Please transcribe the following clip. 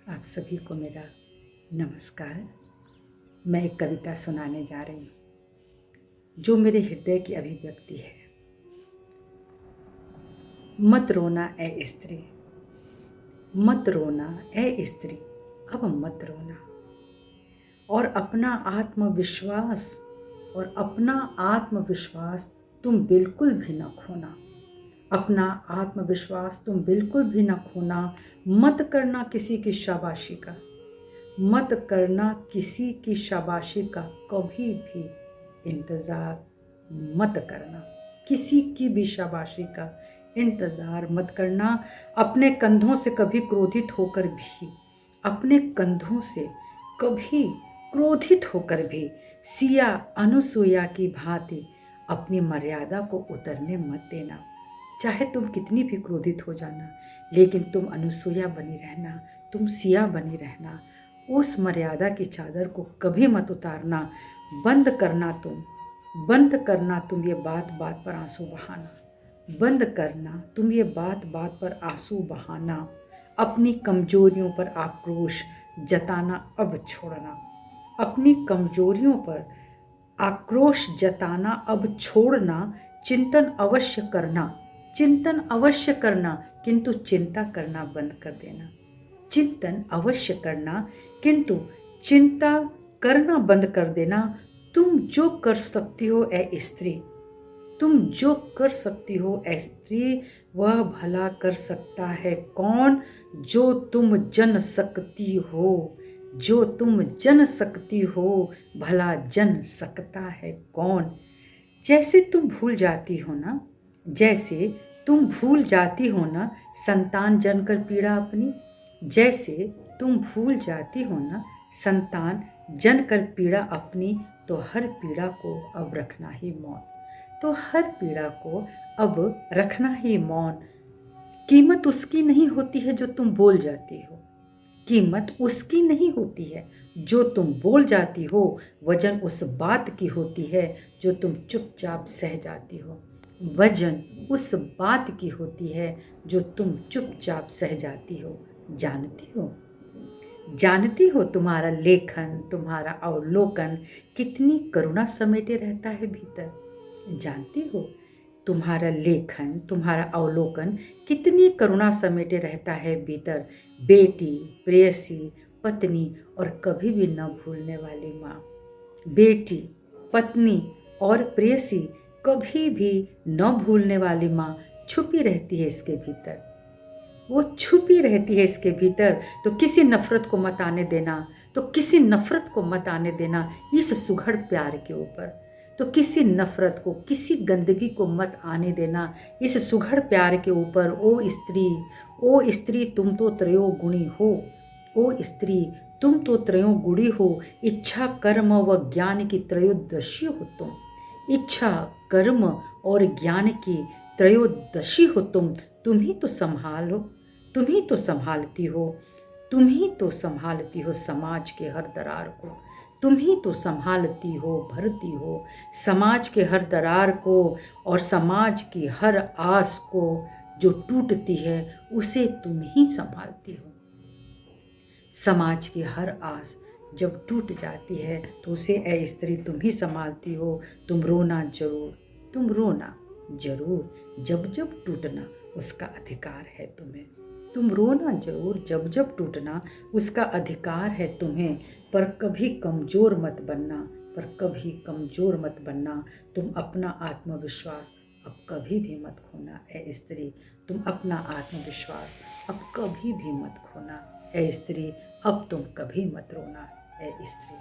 आप सभी को मेरा नमस्कार। मैं एक कविता सुनाने जा रही हूँ जो मेरे हृदय की अभिव्यक्ति है। मत रोना ए स्त्री, मत रोना ए स्त्री, अब मत रोना। और अपना आत्मविश्वास तुम बिल्कुल भी न खोना। अपना आत्मविश्वास तुम बिल्कुल भी न खोना। मत करना किसी की शाबाशी का, मत करना किसी की शाबाशी का कभी भी इंतज़ार मत करना। किसी की भी शाबाशी का इंतज़ार मत करना। अपने कंधों से कभी क्रोधित होकर भी, अपने कंधों से कभी क्रोधित होकर भी सिया अनुसुईया की भांति अपनी मर्यादा को उतरने मत देना। चाहे तुम कितनी भी क्रोधित हो जाना, लेकिन तुम अनुसुईया बनी रहना, तुम सिया बनी रहना। उस मर्यादा की चादर को कभी मत उतारना। बंद करना तुम ये बात बात पर आंसू बहाना। बंद करना तुम ये बात बात पर आंसू बहाना। अपनी कमजोरियों पर आक्रोश जताना अब छोड़ना। अपनी कमजोरियों पर आक्रोश जताना अब छोड़ना। चिंतन अवश्य करना, चिंतन अवश्य करना, किंतु चिंता करना बंद कर देना। चिंतन अवश्य करना, किंतु चिंता करना बंद कर देना। तुम जो कर सकती हो ए स्त्री, तुम जो कर सकती हो ए स्त्री, वह भला कर सकता है कौन। जो तुम जन सकती हो, जो तुम जन सकती हो, भला जन सकता है कौन। जैसे तुम भूल जाती हो ना, जैसे तुम भूल जाती हो ना संतान जनकर पीड़ा अपनी। जैसे तुम भूल जाती हो ना संतान जनकर पीड़ा अपनी, तो हर पीड़ा को अब रखना ही मौन। तो हर पीड़ा को अब रखना ही मौन। कीमत उसकी नहीं होती है जो तुम बोल जाती हो, कीमत उसकी नहीं होती है जो तुम बोल जाती हो। वजन उस बात की होती है जो तुम चुपचाप सह जाती हो। वजन उस बात की होती है जो तुम चुपचाप सह जाती हो। जानती हो, जानती हो तुम्हारा लेखन, तुम्हारा अवलोकन कितनी करुणा समेटे रहता है भीतर। जानती हो तुम्हारा लेखन, तुम्हारा अवलोकन कितनी करुणा समेटे रहता है भीतर। बेटी, प्रेयसी, पत्नी और कभी भी न भूलने वाली माँ। बेटी, पत्नी और प्रेयसी, कभी भी न भूलने वाली माँ छुपी रहती है इसके भीतर। वो छुपी रहती है इसके भीतर। तो किसी नफरत को मत आने देना, तो किसी नफरत को मत आने देना इस सुघड़ प्यार के ऊपर। तो किसी नफरत को, किसी गंदगी को मत आने देना इस सुघड़ प्यार के ऊपर। ओ स्त्री, ओ स्त्री, तुम तो त्रयोगुणी हो। ओ स्त्री, तुम तो त्रयोगुणी हो। इच्छा, कर्म व ज्ञान की त्रयोदशी हो तुम। इच्छा, कर्म और ज्ञान की त्रयोदशी हो तुम। तुम ही तो संभालो, तुम ही तो संभालती हो, तुम ही तो संभालती हो समाज के हर दरार को। तुम ही तो संभालती हो, भरती हो समाज के हर दरार को। और समाज की हर आस को जो टूटती है उसे तुम ही संभालती हो। समाज की हर आस जब टूट जाती है तो उसे ए स्त्री तुम ही संभालती हो। तुम रोना जरूर, तुम रोना जरूर, जब जब टूटना उसका अधिकार है तुम्हें। तुम रोना जरूर, जब जब टूटना उसका अधिकार है तुम्हें। पर कभी कमज़ोर मत बनना, पर कभी कमज़ोर मत बनना। तुम अपना आत्मविश्वास अब कभी भी मत खोना ए स्त्री। तुम अपना आत्मविश्वास अब कभी भी मत खोना ए स्त्री। अब तुम कभी मत रोना ए स्त्री।